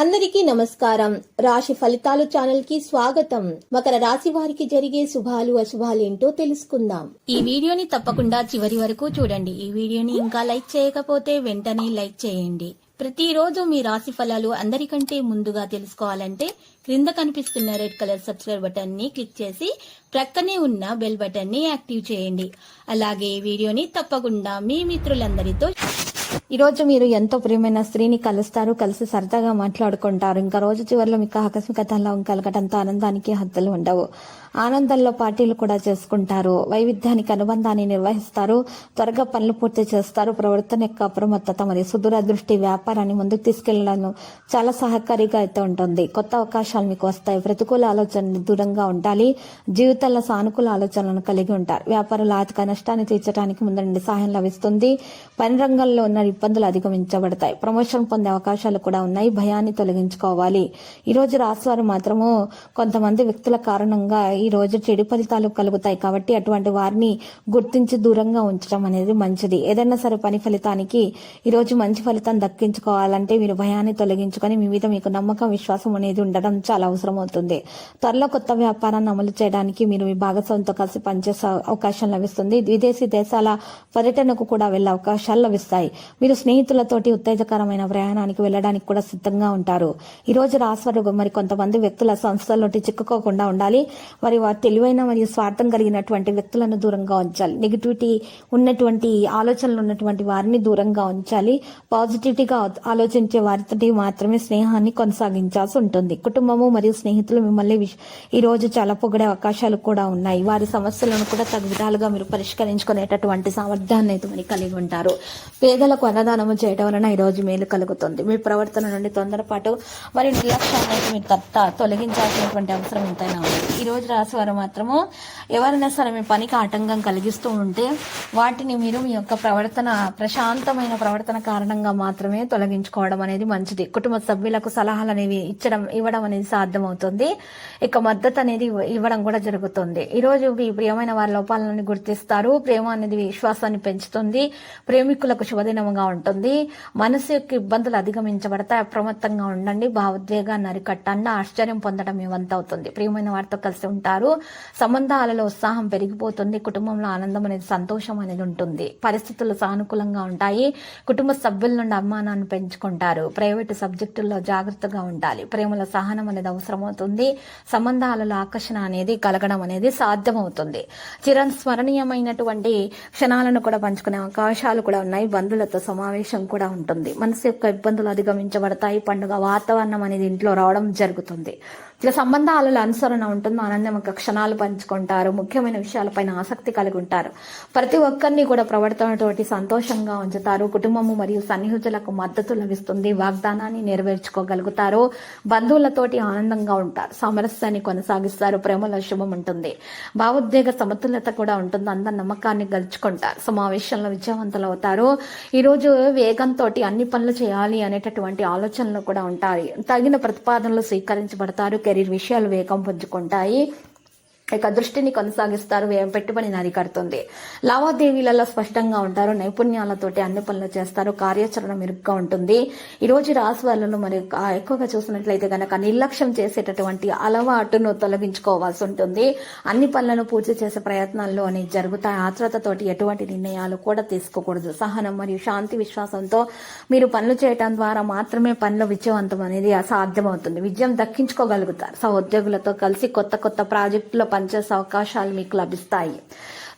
అందరికీ నమస్కారం. రాశి ఫలితాలు ఛానల్ కి స్వాగతం. మకర రాశి వారికి జరిగే శుభాలు అశుభాలు ఏంటో తెలుసుకుందాం. ఈ వీడియోని తప్పకుండా చివరి వరకు చూడండి. ఈ వీడియోని ఇంకా లైక్ చేయకపోతే వెంటనే లైక్ చేయండి. ప్రతిరోజు మీ రాశి ఫలాలు అందరికంటే ముందుగా తెలుసుకోవాలంటే క్రింద కనిపిస్తున్న రెడ్ కలర్ సబ్స్క్రైబ్ బటన్ ని క్లిక్ చేసి ప్రక్కనే ఉన్న బెల్ బటన్ ని యాక్టివ్ చేయండి. అలాగే ఈ వీడియోని తప్పకుండా మీ మిత్రులందరితో ఈ రోజు మీరు ఎంతో ప్రియమైన స్త్రీని కలుస్తారు, కలిసి సరదాగా మాట్లాడుకుంటారు. ఇంకా రోజు చివరిలో మీకు ఆకస్మికతలో కలగటంతో ఆనందానికి హద్దులు ఉండవు. ఆనందంలో పార్టీలు కూడా చేసుకుంటారు. వైవిధ్యానికి అనుబంధాన్ని నిర్వహిస్తారు. త్వరగా పనులు పూర్తి చేస్తారు. ప్రవర్తన యొక్క అప్రమత్తత మరియు సుదూర దృష్టి వ్యాపారాన్ని ముందుకు తీసుకెళ్లడం చాలా సహకారిగా అయితే ఉంటుంది. కొత్త అవకాశాలు మీకు వస్తాయి. ప్రతికూల ఆలోచనలు దూరంగా ఉండాలి. జీవితంలో సానుకూల ఆలోచనలను కలిగి ఉంటారు. వ్యాపారులు ఆర్థిక నష్టాన్ని తీర్చడానికి ముందు నుండి సహాయం లభిస్తుంది. పని రంగంలో ఉన్న ఇబ్బందులు అధిగమించబడతాయి. ప్రమోషన్ పొందే అవకాశాలు కూడా ఉన్నాయి. భయాన్ని తొలగించుకోవాలి. ఈ రోజు రాశివారు మాత్రము కొంతమంది వ్యక్తుల కారణంగా ఈ రోజు చెడు ఫలితాలు కలుగుతాయి. కాబట్టి అటువంటి వారిని గుర్తించి దూరంగా ఉంచడం అనేది మంచిది. ఏదైనా సరే పని ఫలితానికి ఈ రోజు మంచి ఫలితం దక్కించుకోవాలంటే మీరు భయాన్ని తొలగించుకొని మీ మీద మీకు నమ్మకం విశ్వాసం అనేది ఉండడం చాలా అవసరం అవుతుంది. త్వరలో కొత్త వ్యాపారాన్ని అమలు చేయడానికి మీరు మీ భాగస్వామితో కలిసి పనిచేసే అవకాశం లభిస్తుంది. విదేశీ దేశాల పర్యటనకు కూడా వెళ్లే అవకాశాలు లభిస్తాయి. మీరు స్నేహితులతోటి ఉత్తేజకరమైన ప్రయాణానికి వెళ్లడానికి కూడా సిద్ధంగా ఉంటారు. ఈ రోజు రాశివారు మరి కొంతమంది వ్యక్తుల సంస్థల్లోటి చిక్కుకోకుండా ఉండాలి. వారి తెలివైన మరియు స్వార్థం కలిగినటువంటి వ్యక్తులను దూరంగా ఉంచాలి. నెగిటివిటీ ఉన్నటువంటి ఆలోచనలు ఉన్నటువంటి వారిని దూరంగా ఉంచాలి. పాజిటివిటీగా ఆలోచించే వారితో మాత్రమే స్నేహాన్ని కొనసాగించాల్సి ఉంటుంది. కుటుంబము మరియు స్నేహితులు మిమ్మల్ని ఈ రోజు చాలా పొగిడే అవకాశాలు కూడా ఉన్నాయి. వారి సమస్యలను కూడా తగు విధాలుగా మీరు పరిష్కరించుకునేటటువంటి సామర్థ్యాన్ని అయితే మీరు కలిగి ఉంటారు. పేదలకు అన్నదానము చేయడం వలన ఈ రోజు మేలు కలుగుతుంది. మీ ప్రవర్తన నుండి తొందరపాటు మరియు నిర్లక్ష్యాన్ని మీరు తొలగించాల్సినటువంటి అవసరం ఎంతైనా ఉంది. ఈ రోజు రాశివారు మాత్రము ఎవరైనా సరే మీ పనికి ఆటంకం కలిగిస్తూ ఉంటే వాటిని మీరు మీ యొక్క ప్రవర్తన ప్రశాంతమైన ప్రవర్తన కారణంగా మాత్రమే తొలగించుకోవడం అనేది మంచిది. కుటుంబ సభ్యులకు సలహాలు అనేవి ఇవ్వడం అనేది సాధ్యమవుతుంది. ఇక మద్దతు అనేది ఇవ్వడం కూడా జరుగుతుంది. ఈ రోజు మీ ప్రియమైన వారి లోపాలను గుర్తిస్తారు. ప్రేమ అనేది విశ్వాసాన్ని పెంచుతుంది. ప్రేమికులకు శుభదినముగా ఉంటుంది. మనసు యొక్క ఇబ్బందులు అధిగమించబడతాయి. అప్రమత్తంగా ఉండండి. భావోద్వేగాన్ని అరికట్టండి. ఆశ్చర్యం పొందడం మీ వంతు అవుతుంది. ప్రియమైన వారితో కలిసి ఉంటారు. సంబంధాలలో ఉత్సాహం పెరిగిపోతుంది. కుటుంబంలో ఆనందం అనేది సంతోషం అనేది ఉంటుంది. పరిస్థితులు సానుకూలంగా ఉంటాయి. కుటుంబ సభ్యుల నుండి అభిమానాన్ని పెంచుకుంటారు. ప్రైవేటు సబ్జెక్టుల్లో జాగ్రత్తగా ఉండాలి. ప్రేమలో సహనం అనేది అవసరమవుతుంది. సంబంధాలలో ఆకర్షణ అనేది కలగడం అనేది సాధ్యమవుతుంది. చిరస్మరణీయమైనటువంటి క్షణాలను కూడా పంచుకునే అవకాశాలు కూడా ఉన్నాయి. బంధువులతో సమావేశం కూడా ఉంటుంది. మనసు యొక్క ఇబ్బందులు అధిగమించబడతాయి. పండుగ వాతావరణం అనేది ఇంట్లో రావడం జరుగుతుంది. ఇక సంబంధాలలో అనుసరణ ఉంటుంది. ఆనందం యొక్క క్షణాలు పంచుకుంటారు. ముఖ్యమైన విషయాలపైన ఆసక్తి కలిగి ఉంటారు. ప్రతి ఒక్కరిని కూడా ప్రవర్తనతోటి సంతోషంగా ఉంచుతారు. కుటుంబము మరియు సన్నిహితులకు మద్దతు లభిస్తుంది. వాగ్దానాన్ని నెరవేర్చుకోగలుగుతారు. బంధువులతోటి ఆనందంగా ఉంటారు. సామరస్యాన్ని కొనసాగిస్తారు. ప్రేమలో శుభం ఉంటుంది. భావోద్వేగ సమతుల్యత కూడా ఉంటుంది. అందరి నమ్మకాన్ని గెలుచుకుంటారు. సమావేశంలో విజయవంతులు అవుతారు. ఈ రోజు వేగంతో అన్ని పనులు చేయాలి అనేటటువంటి ఆలోచనలు కూడా ఉంటాయి. తగిన ప్రతిపాదనలు స్వీకరించబడతారు. కెరీర్ విషయాలు వేగం పుంజుకుంటాయి. ఇక దృష్టిని కొనసాగిస్తారు. వ్యయం పెట్టుబడిని అరికడుతుంది. లావాదేవీలలో స్పష్టంగా ఉంటారు. నైపుణ్యాలతోటి అన్ని పనులు చేస్తారు. కార్యాచరణ మెరుగ్గా ఉంటుంది. ఈ రోజు రాశి వాళ్ళను మరి ఎక్కువగా చూసినట్లయితే గనక నిర్లక్ష్యం చేసేటటువంటి అలవాటును తొలగించుకోవాల్సి ఉంటుంది. అన్ని పనులను పూర్తి చేసే ప్రయత్నాల్లో అనేవి జరుగుతాయి. ఆత్రతతోటి ఎటువంటి నిర్ణయాలు కూడా తీసుకోకూడదు. సహనం మరియు శాంతి విశ్వాసంతో మీరు పనులు చేయడం ద్వారా మాత్రమే పనుల విజయవంతం అనేది సాధ్యమవుతుంది. విజయం దక్కించుకోగలుగుతారు. సహోద్యోగులతో కలిసి కొత్త కొత్త ప్రాజెక్టులో పనిచేసే అవకాశాలు మీకు లభిస్తాయి.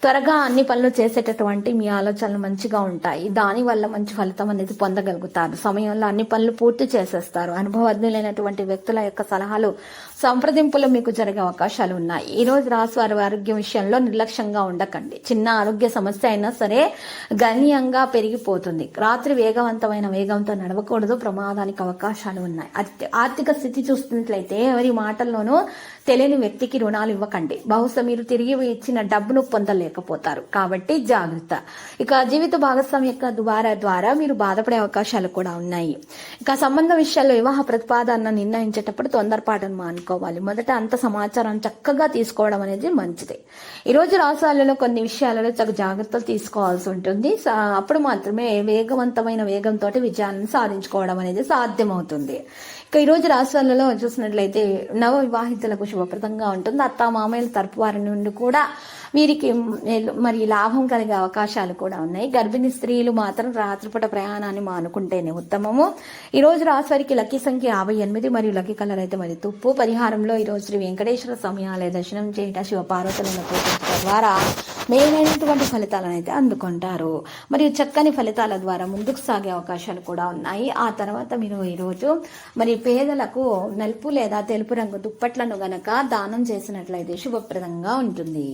త్వరగా అన్ని పనులు చేసేటటువంటి మీ ఆలోచనలు మంచిగా ఉంటాయి. దాని వల్ల మంచి ఫలితం అనేది పొందగలుగుతారు. సమయంలో అన్ని పనులు పూర్తి చేసేస్తారు. అనుభవజ్ఞులైనటువంటి వ్యక్తుల యొక్క సలహాలు సంప్రదింపులు మీకు జరిగే అవకాశాలు ఉన్నాయి. ఈ రోజు రాశి వారి ఆరోగ్యం విషయంలో నిర్లక్ష్యంగా ఉండకండి. చిన్న ఆరోగ్య సమస్య అయినా సరే గణనీయంగా పెరిగిపోతుంది. రాత్రి వేగంతో నడవకూడదు. ప్రమాదానికి అవకాశాలు ఉన్నాయి. ఆర్థిక స్థితి చూస్తున్నట్లయితే ఎవరి మాటల్లోనూ తెలియని వ్యక్తికి రుణాలు ఇవ్వకండి. బహుశా మీరు తిరిగి ఇచ్చిన డబ్బును పొందలేకపోతారు. కాబట్టి జాగ్రత్త. ఇక జీవిత భాగస్వామి యొక్క ద్వారా మీరు బాధపడే అవకాశాలు కూడా ఉన్నాయి. ఇక సంబంధ విషయాల్లో వివాహ ప్రతిపాదన నిర్ణయించేటప్పుడు తొందరపాటును మానుకోవాలి. మొదట అంత సమాచారం చక్కగా తీసుకోవడం అనేది మంచిది. ఈ రోజు రాశులలో కొన్ని విషయాలలో తగు జాగ్రత్తలు తీసుకోవాల్సి ఉంటుంది. అప్పుడు మాత్రమే వేగంతో విజయాన్ని సాధించుకోవడం అనేది సాధ్యమవుతుంది. ఇక ఈ రోజు రాశి వాళ్ళలో చూసినట్లయితే నవ వివాహితులకు శుభప్రదంగా ఉంటుంది. అత్త మామయ్యల తరపు వారి నుండి కూడా వీరికి మరి లాభం కలిగే అవకాశాలు కూడా ఉన్నాయి. గర్భిణీ స్త్రీలు మాత్రం రాత్రిపూట ప్రయాణాన్ని మానుకుంటేనే ఉత్తమము. ఈ రోజు రాశి వారికి లక్కీ సంఖ్య 58 మరియు లక్కీ కలర్ అయితే మరి తుప్పు. పరిహారంలో ఈ రోజు శ్రీ వెంకటేశ్వర స్వామి ఆలయ దర్శనం చేయట, శివ పార్వతులను పూజించడం ద్వారా మేలైనటువంటి ఫలితాలను అయితే అందుకుంటారు. మరియు చక్కని ఫలితాల ద్వారా ముందుకు సాగే అవకాశాలు కూడా ఉన్నాయి. ఆ తర్వాత మీరు ఈరోజు మరి పేదలకు నలుపు లేదా తెలుపు రంగు దుప్పట్లను గనక దానం చేసినట్లయితే శుభప్రదంగా ఉంటుంది.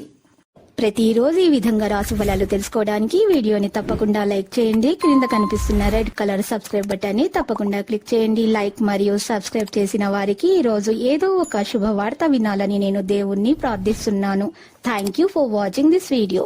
ప్రతిరోజు ఈ విధంగా రాశి ఫలాలు తెలుసుకోవడానికి వీడియోని తప్పకుండా లైక్ చేయండి. క్రింద కనిపిస్తున్న రెడ్ కలర్ సబ్స్క్రైబ్ బటన్ ని తప్పకుండా క్లిక్ చేయండి. లైక్ మరియు సబ్స్క్రైబ్ చేసిన వారికి ఈ రోజు ఏదో ఒక శుభవార్త వినాలని నేను దేవుణ్ణి ప్రార్థిస్తున్నాను. Thank you for watching this video.